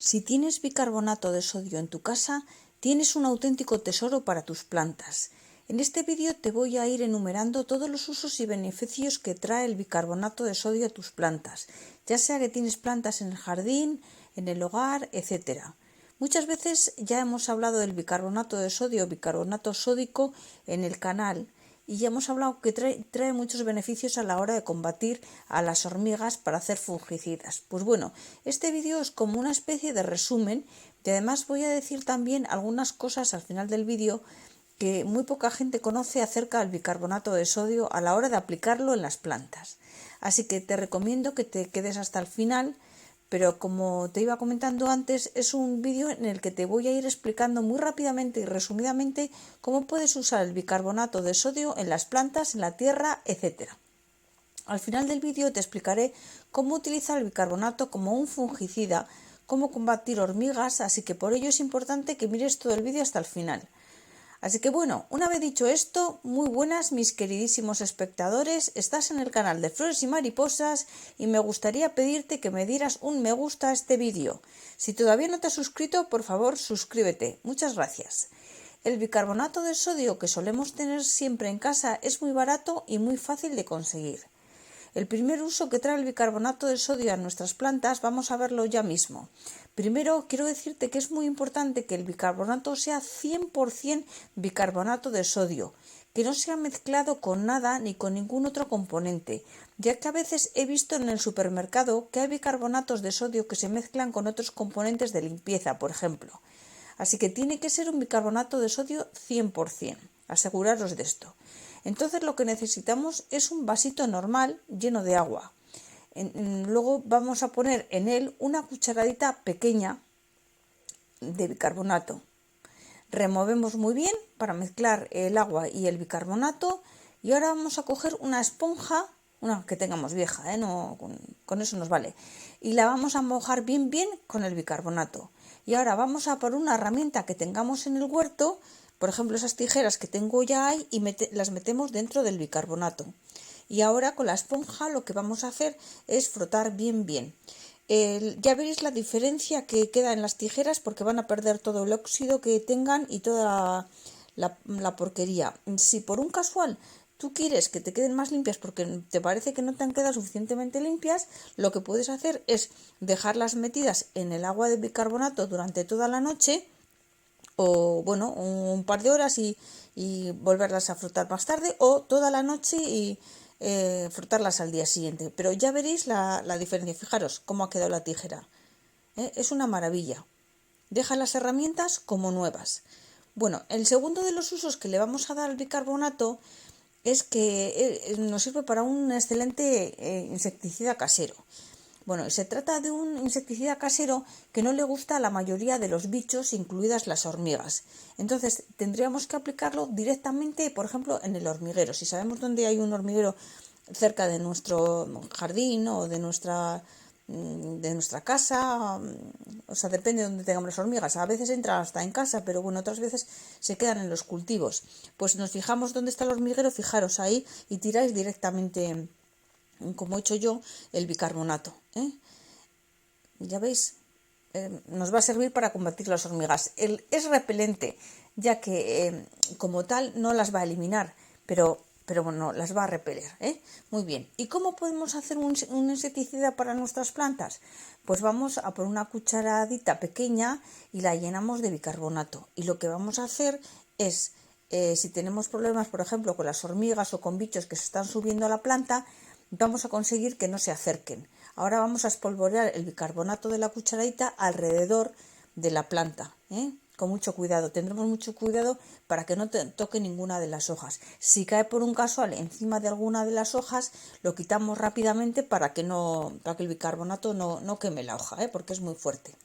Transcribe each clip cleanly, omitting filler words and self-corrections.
Si tienes bicarbonato de sodio en tu casa, tienes un auténtico tesoro para tus plantas. En este vídeo te voy a ir enumerando todos los usos y beneficios que trae el bicarbonato de sodio a tus plantas, ya sea que tienes plantas en el jardín, en el hogar, etc. Muchas veces ya hemos hablado del bicarbonato de sodio o bicarbonato sódico en el canal y ya hemos hablado que trae muchos beneficios a la hora de combatir a las hormigas para hacer fungicidas. Pues bueno, este vídeo es como una especie de resumen y además voy a decir también algunas cosas al final del vídeo que muy poca gente conoce acerca del bicarbonato de sodio a la hora de aplicarlo en las plantas. Así que te recomiendo que te quedes hasta el final, pero como te iba comentando antes, es un vídeo en el que te voy a ir explicando muy rápidamente y resumidamente cómo puedes usar el bicarbonato de sodio en las plantas, en la tierra, etc. Al final del vídeo te explicaré cómo utilizar el bicarbonato como un fungicida, cómo combatir hormigas, así que por ello es importante que mires todo el vídeo hasta el final. Así que bueno, una vez dicho esto, muy buenas mis queridísimos espectadores, estás en el canal de Flores y Mariposas y me gustaría pedirte que me dieras un me gusta a este vídeo. Si todavía no te has suscrito, por favor suscríbete. Muchas gracias. El bicarbonato de sodio que solemos tener siempre en casa es muy barato y muy fácil de conseguir. El primer uso que trae el bicarbonato de sodio a nuestras plantas vamos a verlo ya mismo. Primero quiero decirte que es muy importante que el bicarbonato sea 100% bicarbonato de sodio, que no sea mezclado con nada ni con ningún otro componente, ya que a veces he visto en el supermercado que hay bicarbonatos de sodio que se mezclan con otros componentes de limpieza, por ejemplo. Así que tiene que ser un bicarbonato de sodio 100%, aseguraros de esto. Entonces lo que necesitamos es un vasito normal lleno de agua. Luego vamos a poner en él una cucharadita pequeña de bicarbonato. Removemos muy bien para mezclar el agua y el bicarbonato y ahora vamos a coger una esponja, una que tengamos vieja, no, con eso nos vale, y la vamos a mojar bien con el bicarbonato. Y ahora vamos a por una herramienta que tengamos en el huerto, por ejemplo esas tijeras que tengo ya ahí, y las metemos dentro del bicarbonato. Y ahora con la esponja lo que vamos a hacer es frotar bien. Ya veréis la diferencia que queda en las tijeras porque van a perder todo el óxido que tengan y toda la porquería. Si por un casual tú quieres que te queden más limpias porque te parece que no te han quedado suficientemente limpias, lo que puedes hacer es dejarlas metidas en el agua de bicarbonato durante toda la noche o bueno, un par de horas y volverlas a frotar más tarde o toda la noche y frotarlas al día siguiente. Pero ya veréis la diferencia. Fijaros cómo ha quedado la tijera. Es una maravilla. Deja las herramientas como nuevas. Bueno, el segundo de los usos que le vamos a dar al bicarbonato es que nos sirve para un excelente insecticida casero. Bueno, se trata de un insecticida casero que no le gusta a la mayoría de los bichos, incluidas las hormigas. Entonces, tendríamos que aplicarlo directamente, por ejemplo, en el hormiguero. Si sabemos dónde hay un hormiguero cerca de nuestro jardín o de nuestra casa, o sea, depende de donde tengamos las hormigas. A veces entran hasta en casa, pero bueno, otras veces se quedan en los cultivos. Pues nos fijamos dónde está el hormiguero, fijaros ahí y tiráis directamente, como he hecho yo, el bicarbonato. Ya veis, nos va a servir para combatir las hormigas. Es repelente, ya que como tal no las va a eliminar, pero bueno, las va a repeler. Muy bien. ¿Y cómo podemos hacer un insecticida para nuestras plantas? Pues vamos a por una cucharadita pequeña y la llenamos de bicarbonato. Y lo que vamos a hacer es, si tenemos problemas, por ejemplo, con las hormigas o con bichos que se están subiendo a la planta, vamos a conseguir que no se acerquen. Ahora vamos a espolvorear el bicarbonato de la cucharadita alrededor de la planta, con mucho cuidado. Tendremos mucho cuidado para que no toque ninguna de las hojas. Si cae por un casual encima de alguna de las hojas, lo quitamos rápidamente para que el bicarbonato no queme la hoja, porque es muy fuerte.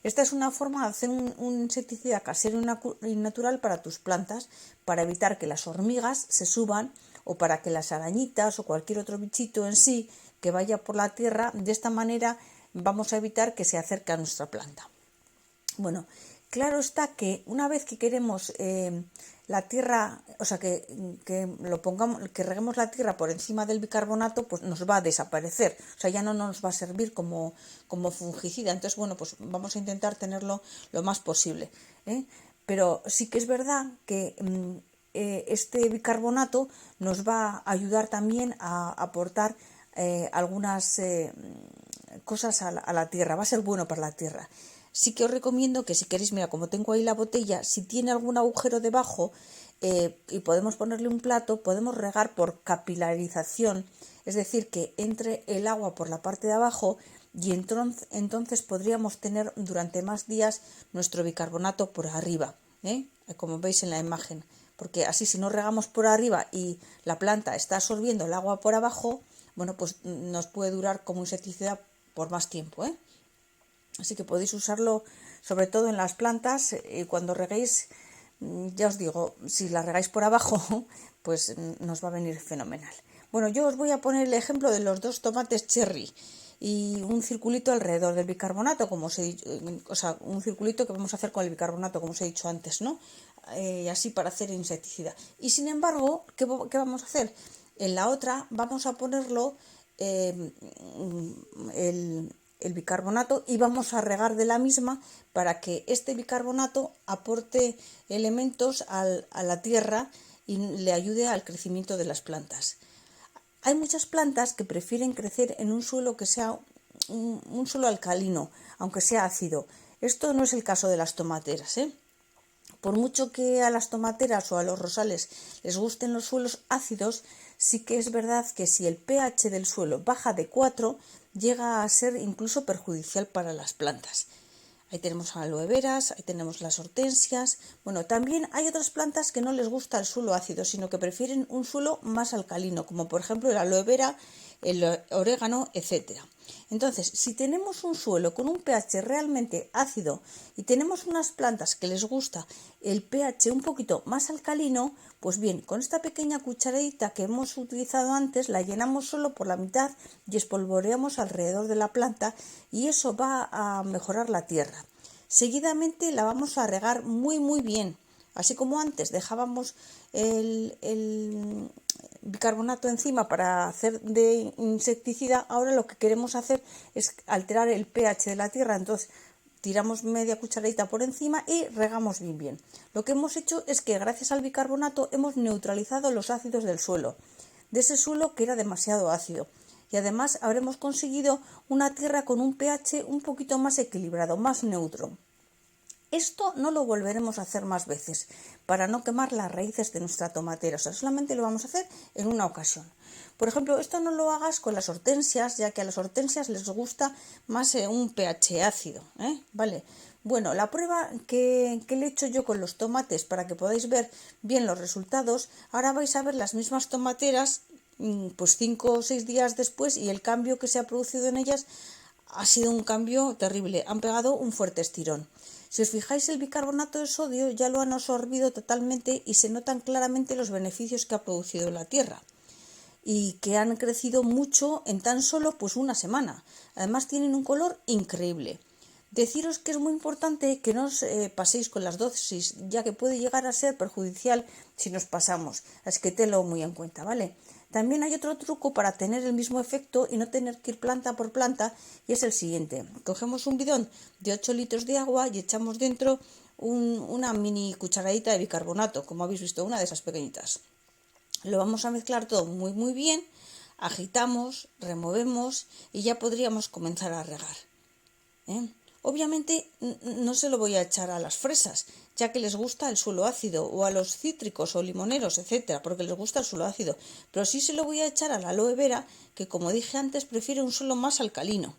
Esta es una forma de hacer un insecticida casero y natural para tus plantas, para evitar que las hormigas se suban o para que las arañitas o cualquier otro bichito en sí que vaya por la tierra. De esta manera vamos a evitar que se acerque a nuestra planta. Bueno, Claro está que una vez que queremos la tierra, o sea, que lo pongamos, que reguemos la tierra por encima del bicarbonato, pues nos va a desaparecer. O sea, ya no nos va a servir como fungicida. Entonces, bueno, pues vamos a intentar tenerlo lo más posible, ¿eh? Pero sí que es verdad que este bicarbonato nos va a ayudar también a aportar algunas cosas a la tierra, va a ser bueno para la tierra. Sí que os recomiendo que si queréis, mira, como tengo ahí la botella, si tiene algún agujero debajo y podemos ponerle un plato, podemos regar por capilarización, es decir, que entre el agua por la parte de abajo y entonces podríamos tener durante más días nuestro bicarbonato por arriba, como veis en la imagen, porque así si no regamos por arriba y la planta está absorbiendo el agua por abajo, bueno, pues nos puede durar como insecticida por más tiempo, Así que podéis usarlo sobre todo en las plantas y cuando reguéis, ya os digo, si la regáis por abajo, pues nos va a venir fenomenal. Bueno, yo os voy a poner el ejemplo de los 2 tomates cherry y un circulito alrededor del bicarbonato, como os he dicho, o sea, un circulito que vamos a hacer con el bicarbonato, como os he dicho antes, ¿no? Y así para hacer insecticida. Y sin embargo, ¿qué vamos a hacer? En la otra vamos a ponerlo el bicarbonato y vamos a regar de la misma para que este bicarbonato aporte elementos a la tierra y le ayude al crecimiento de las plantas. Hay muchas plantas que prefieren crecer en un suelo que sea un suelo alcalino, aunque sea ácido. Esto no es el caso de las tomateras, Por mucho que a las tomateras o a los rosales les gusten los suelos ácidos, sí que es verdad que si el pH del suelo baja de 4, llega a ser incluso perjudicial para las plantas. Ahí tenemos aloe veras, ahí tenemos las hortensias. Bueno, también hay otras plantas que no les gusta el suelo ácido, sino que prefieren un suelo más alcalino, como por ejemplo el aloe vera, el orégano, etcétera. Entonces, si tenemos un suelo con un pH realmente ácido y tenemos unas plantas que les gusta el pH un poquito más alcalino, pues bien, con esta pequeña cucharadita que hemos utilizado antes, la llenamos solo por la mitad y espolvoreamos alrededor de la planta y eso va a mejorar la tierra. Seguidamente la vamos a regar muy bien. Así como antes dejábamos el bicarbonato encima para hacer de insecticida, ahora lo que queremos hacer es alterar el pH de la tierra, entonces tiramos media cucharadita por encima y regamos bien. Lo que hemos hecho es que gracias al bicarbonato hemos neutralizado los ácidos del suelo, de ese suelo que era demasiado ácido. Y además habremos conseguido una tierra con un pH un poquito más equilibrado, más neutro. Esto no lo volveremos a hacer más veces para no quemar las raíces de nuestra tomatera, o sea, solamente lo vamos a hacer en una ocasión. Por ejemplo, esto no lo hagas con las hortensias, ya que a las hortensias les gusta más un pH ácido, ¿vale? Bueno, la prueba que le he hecho yo con los tomates para que podáis ver bien los resultados, ahora vais a ver las mismas tomateras pues 5 o 6 días después y el cambio que se ha producido en ellas ha sido un cambio terrible, han pegado un fuerte estirón. Si os fijáis, el bicarbonato de sodio ya lo han absorbido totalmente y se notan claramente los beneficios que ha producido en la tierra y que han crecido mucho en tan solo pues una semana. Además tienen un color increíble. Deciros que es muy importante que no os paséis con las dosis, ya que puede llegar a ser perjudicial si nos pasamos. Así que tenlo muy en cuenta, ¿vale? También hay otro truco para tener el mismo efecto y no tener que ir planta por planta, y es el siguiente. Cogemos un bidón de 8 litros de agua y echamos dentro una mini cucharadita de bicarbonato, como habéis visto, una de esas pequeñitas. Lo vamos a mezclar todo muy bien, agitamos, removemos y ya podríamos comenzar a regar. Obviamente no se lo voy a echar a las fresas, ya que les gusta el suelo ácido, o a los cítricos o limoneros, etcétera, porque les gusta el suelo ácido, pero sí se lo voy a echar a la aloe vera, que como dije antes prefiere un suelo más alcalino.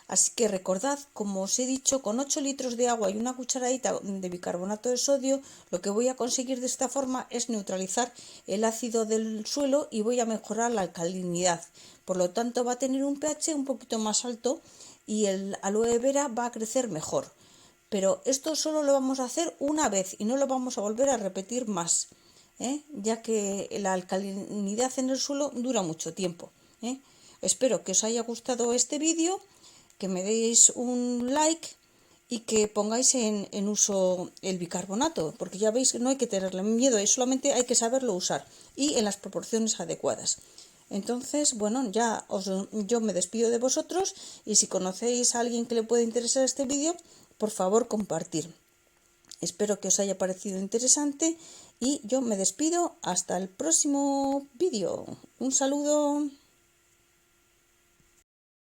Así que recordad, como os he dicho, con 8 litros de agua y una cucharadita de bicarbonato de sodio, lo que voy a conseguir de esta forma es neutralizar el ácido del suelo y voy a mejorar la alcalinidad. Por lo tanto, va a tener un pH un poquito más alto y el aloe vera va a crecer mejor. Pero esto solo lo vamos a hacer una vez y no lo vamos a volver a repetir más, ya que la alcalinidad en el suelo dura mucho tiempo. Espero que os haya gustado este vídeo, que me deis un like y que pongáis en uso el bicarbonato, porque ya veis que no hay que tenerle miedo, solamente hay que saberlo usar y en las proporciones adecuadas. Entonces, bueno, yo me despido de vosotros y si conocéis a alguien que le pueda interesar este vídeo, por favor compartir. Espero que os haya parecido interesante y yo me despido hasta el próximo vídeo. Un saludo.